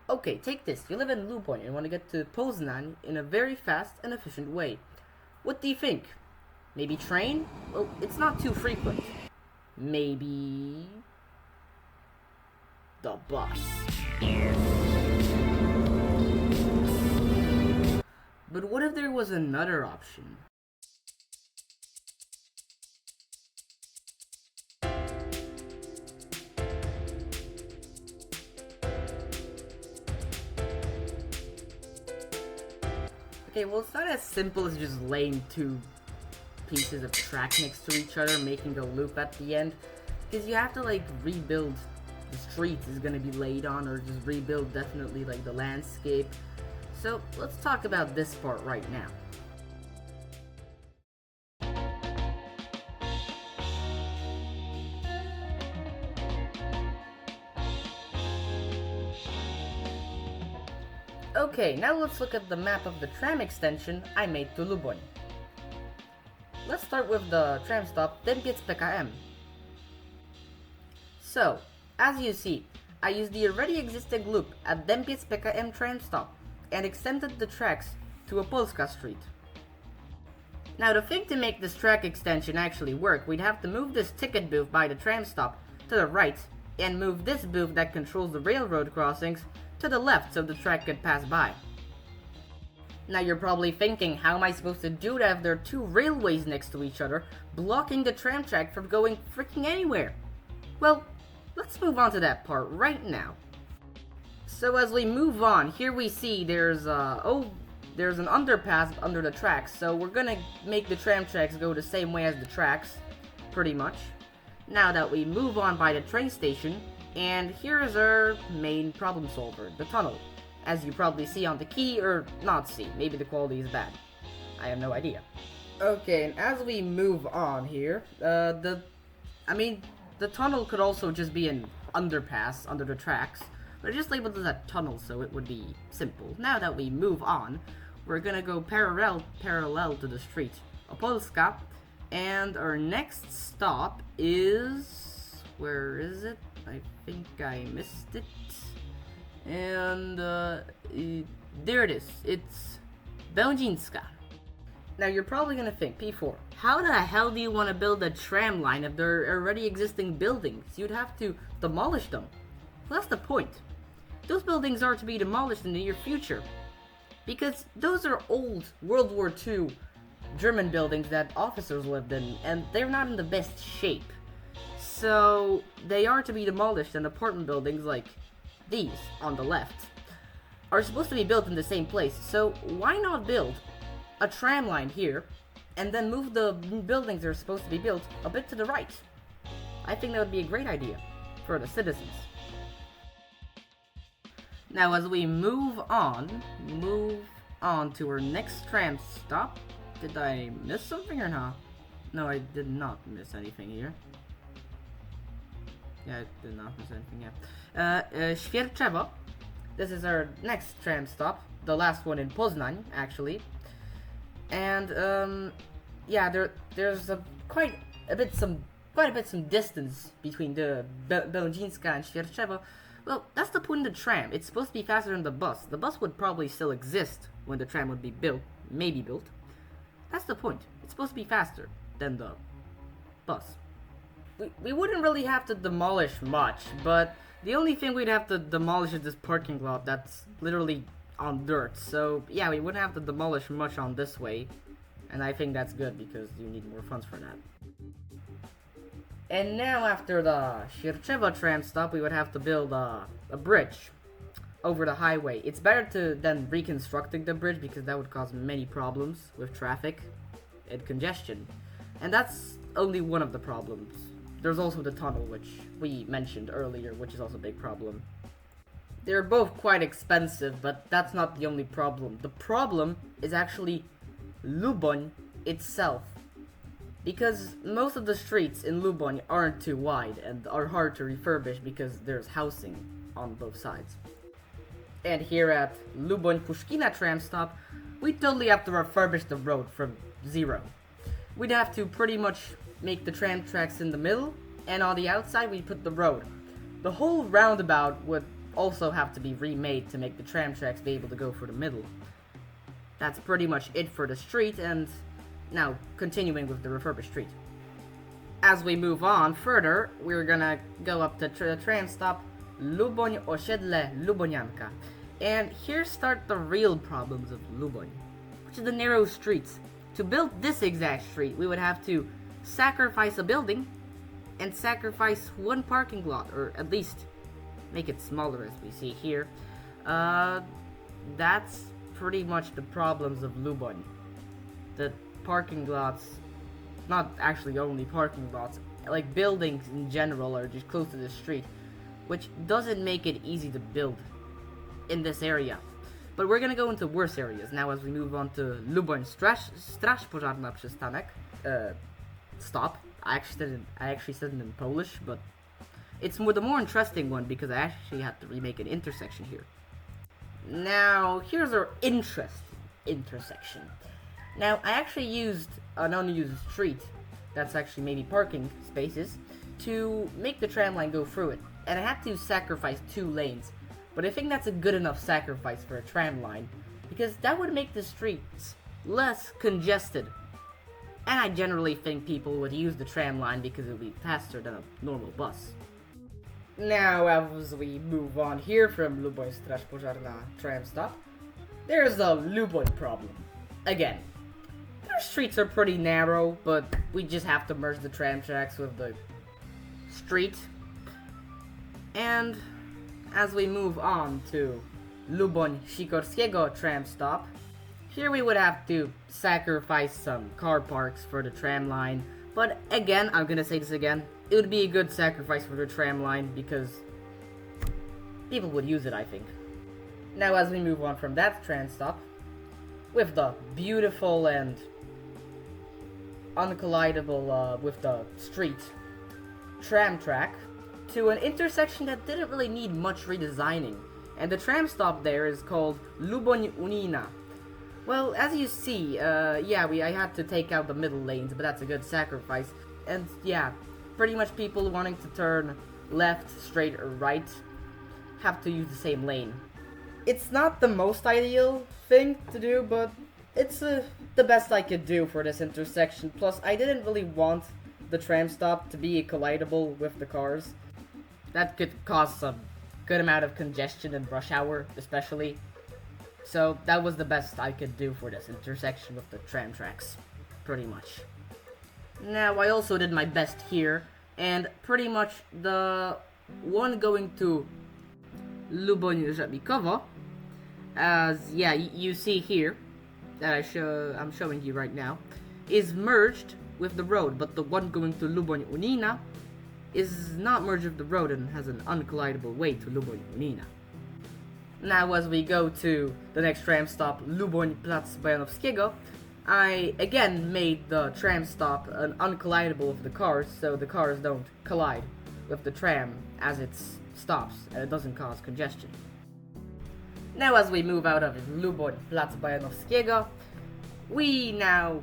Okay, take this. You live in Luboń and want to get to Poznań in a very fast and efficient way. What do you think? Maybe train? Well, it's not too frequent. Maybe the bus. But what if there was another option? Okay, well, it's not as simple as just laying two pieces of track next to each other, making a loop at the end, because you have to, like, rebuild the streets is gonna be laid on, or just rebuild definitely, like, the landscape. So, let's talk about this part right now. Okay, now let's look at the map of the tram extension I made to Luboń. Let's start with the tram stop Dębiec PKM. So, as you see, I used the already existing loop at Dębiec PKM tram stop and extended the tracks to Opolska Street. Now, the thing to make this track extension actually work, we'd have to move this ticket booth by the tram stop to the right and move this booth that controls the railroad crossings to the left so the track could pass by. Now you're probably thinking, how am I supposed to do that if there are two railways next to each other, blocking the tram track from going freaking anywhere? Well, let's move on to that part right now. So as we move on, here we see there's an underpass under the tracks, so we're gonna make the tram tracks go the same way as the tracks, pretty much. Now that we move on by the train station, and here's our main problem solver, the tunnel. As you probably see on the key, or not see, maybe the quality is bad. I have no idea. Okay, and as we move on here, the tunnel could also just be an underpass under the tracks, but I just labeled it a tunnel so it would be simple. Now that we move on, we're gonna go parallel to the street Opolska, and our next stop is... where is it? I think I missed it. And there it is. It's Belginska. Now you're probably gonna think, P4, how the hell do you want to build a tram line if there are already existing buildings? You'd have to demolish them. Well, that's the point. Those buildings are to be demolished in the near future, because those are old World War II German buildings that officers lived in, and they're not in the best shape. So they are to be demolished, and apartment buildings like these on the left are supposed to be built in the same place. So why not build a tram line here and then move the buildings that are supposed to be built a bit to the right? I think that would be a great idea for the citizens. Now as we move on to our next tram stop. Did I miss something or not? No, I did not miss anything here. Yeah, I did not miss anything yet. Świerczewo. This is our next tram stop. The last one in Poznań, actually. And, yeah, there's quite a bit some distance between the Belginska and Świerczewo. Well, that's the point of the tram. It's supposed to be faster than the bus. The bus would probably still exist when the tram would be built. Maybe built. That's the point. It's supposed to be faster than the bus. We wouldn't really have to demolish much, but the only thing we'd have to demolish is this parking lot that's literally on dirt. So yeah, we wouldn't have to demolish much on this way, and I think that's good because you need more funds for that. And now after the Świerczewo tram stop, we would have to build a bridge over the highway. It's better than reconstructing the bridge because that would cause many problems with traffic and congestion. And that's only one of the problems. There's also the tunnel, which we mentioned earlier, which is also a big problem. They're both quite expensive, but that's not the only problem. The problem is actually Luboń itself. Because most of the streets in Luboń aren't too wide and are hard to refurbish because there's housing on both sides. And here at Luboń Puszkina tram stop, we totally have to refurbish the road from zero. We'd have to pretty much make the tram tracks in the middle, and on the outside we put the road. The whole roundabout would also have to be remade to make the tram tracks be able to go for the middle. That's pretty much it for the street, and now continuing with the refurbished street. As we move on further, we're gonna go up to the tram stop Luboń Osiedle Lubonianka. And here start the real problems of Luboń, which is the narrow streets. To build this exact street, we would have to sacrifice a building and sacrifice one parking lot, or at least make it smaller as we see here. That's pretty much the problems of Luboń. The parking lots, not actually only parking lots, like buildings in general are just close to the street, which doesn't make it easy to build in this area. But we're gonna go into worse areas now as we move on to Luboń Straż Pożarna Przystanek. Stop. I actually said it in Polish, but it's the more interesting one because I actually had to remake an intersection here. Now, here's our interesting intersection. Now, I actually used an unused street that's actually maybe parking spaces to make the tram line go through it, and I had to sacrifice 2 lanes. But I think that's a good enough sacrifice for a tram line, because that would make the streets less congested. And I generally think people would use the tram line because it would be faster than a normal bus. Now, as we move on here from Luboń Straż Pożarna tram stop, there's the Luboń problem. Again, their streets are pretty narrow, but we just have to merge the tram tracks with the street. And as we move on to Luboń Sikorskiego tram stop, here we would have to sacrifice some car parks for the tram line, but again, I'm gonna say this again, it would be a good sacrifice for the tram line because people would use it, I think. Now as we move on from that tram stop, with the beautiful and uncollidable with the street tram track, to an intersection that didn't really need much redesigning, and the tram stop there is called Luboń Unina. Well, as you see, I had to take out the middle lanes, but that's a good sacrifice. And yeah, pretty much people wanting to turn left, straight, or right have to use the same lane. It's not the most ideal thing to do, but it's the best I could do for this intersection. Plus, I didn't really want the tram stop to be collidable with the cars. That could cause some good amount of congestion in rush hour, especially. So that was the best I could do for this intersection with the tram tracks, pretty much. Now, I also did my best here, and pretty much the one going to Luboń Żabikowo, as you see here, that I'm showing you right now, is merged with the road, but the one going to Luboń Unina is not merged with the road and has an uncollidable way to Luboń Unina. Now as we go to the next tram stop, Luboń Plac Bojanowskiego, I again made the tram stop an uncollidable with the cars, so the cars don't collide with the tram as it stops and it doesn't cause congestion. Now as we move out of Luboń Plac Bojanowskiego, we now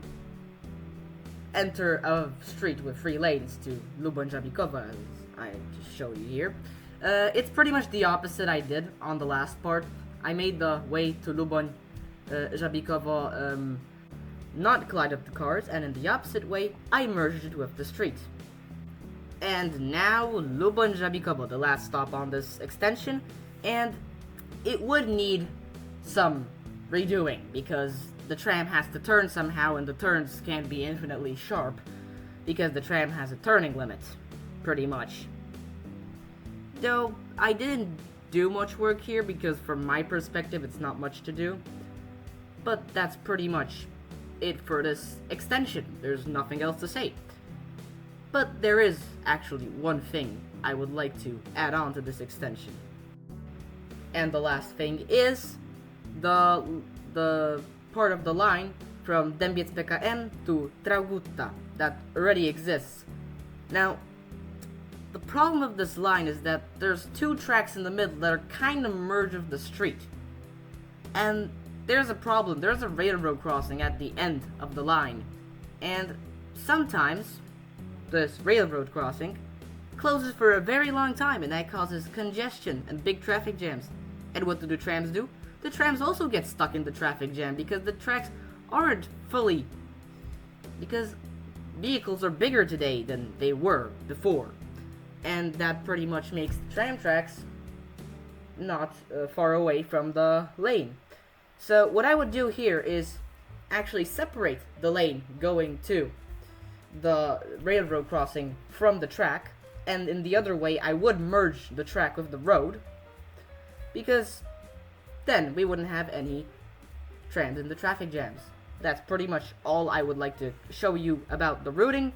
enter a street with 3 lanes to Luboń Żabikowo, as I just showed you here. It's pretty much the opposite I did on the last part. I made the way to Luboń Żabikowo not collide with the cars, and in the opposite way, I merged it with the street. And now, Luboń Żabikowo, the last stop on this extension, and it would need some redoing, because the tram has to turn somehow, and the turns can't be infinitely sharp, because the tram has a turning limit, pretty much. Though, I didn't do much work here, because from my perspective, it's not much to do. But that's pretty much it for this extension. There's nothing else to say. But there is actually one thing I would like to add on to this extension. And the last thing is the part of the line from Dębiec PKM to Traugutta that already exists. Now, the problem of this line is that there's 2 tracks in the middle that are kind of merged with the street. And there's a problem. There's a railroad crossing at the end of the line. And sometimes this railroad crossing closes for a very long time, and that causes congestion and big traffic jams. And what do the trams do? The trams also get stuck in the traffic jam because the tracks aren't fully... because vehicles are bigger today than they were before. And that pretty much makes the tram tracks not far away from the lane. So what I would do here is actually separate the lane going to the railroad crossing from the track, and in the other way I would merge the track with the road, because then we wouldn't have any trams in the traffic jams. That's pretty much all I would like to show you about the routing,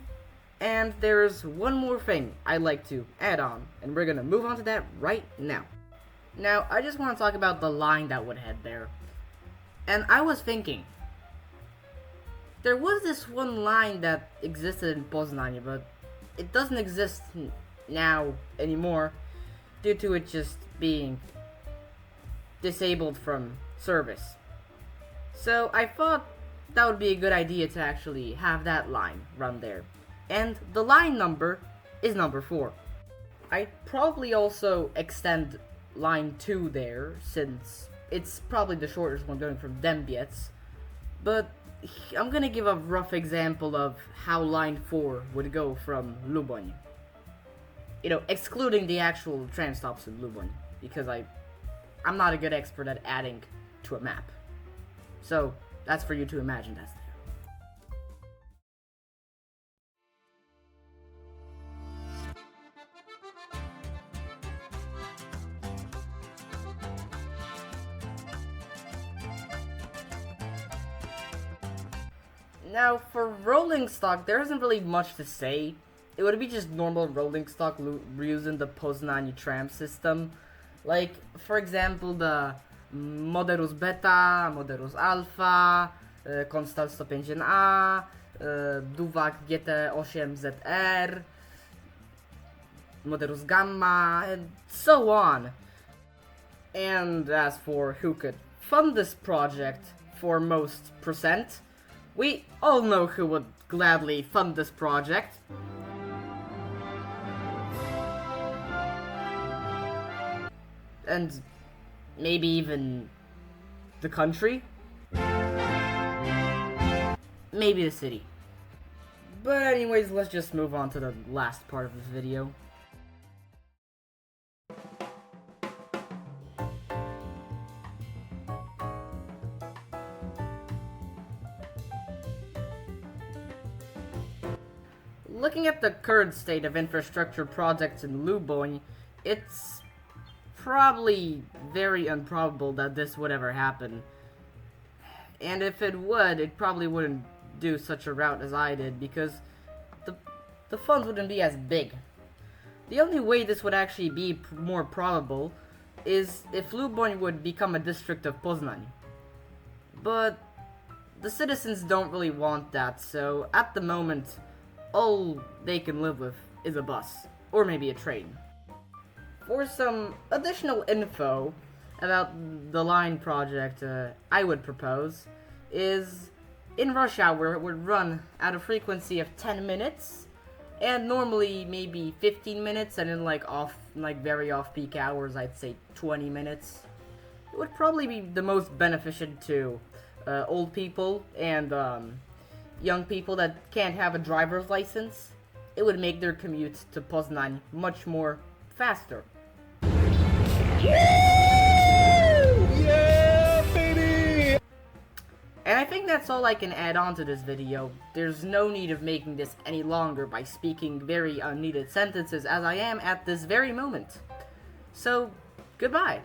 and there's one more thing I'd like to add on, and we're gonna move on to that right now. Now, I just want to talk about the line that would head there. And I was thinking, there was this one line that existed in Poznań, but it doesn't exist now anymore due to it just being disabled from service. So I thought that would be a good idea to actually have that line run there. And the line number is number 4. I'd probably also extend line 2 there, since it's probably the shortest one going from Dębiec, but I'm gonna give a rough example of how line 4 would go from Luboń. You know, excluding the actual tram stops in Luboń, because I'm not a good expert at adding to a map. So, that's for you to imagine that's there. Now, for rolling stock, there isn't really much to say. It would be just normal rolling stock using the Poznań tram system. Like, for example, the Moderus Beta, Moderus Alpha, Constal 105A, Duwak GT8ZR, Moderus Gamma, and so on. And as for who could fund this project for most percent, we all know who would gladly fund this project. And maybe even the country? Maybe the city. But anyways, let's just move on to the last part of this video. Looking at the current state of infrastructure projects in Luboń, it's probably very improbable that this would ever happen. And if it would, it probably wouldn't do such a route as I did, because the funds wouldn't be as big. The only way this would actually be more probable is if Luboń would become a district of Poznań. But the citizens don't really want that, so at the moment, all they can live with is a bus, or maybe a train. For some additional info about the line project, I would propose is in rush hour it would run at a frequency of 10 minutes, and normally maybe 15 minutes, and in very off-peak hours I'd say 20 minutes. It would probably be the most beneficial to old people and young people that can't have a driver's license. It would make their commute to Poznań much more faster. Yeah, baby! And I think that's all I can add on to this video. There's no need of making this any longer by speaking very unneeded sentences as I am at this very moment. So, goodbye.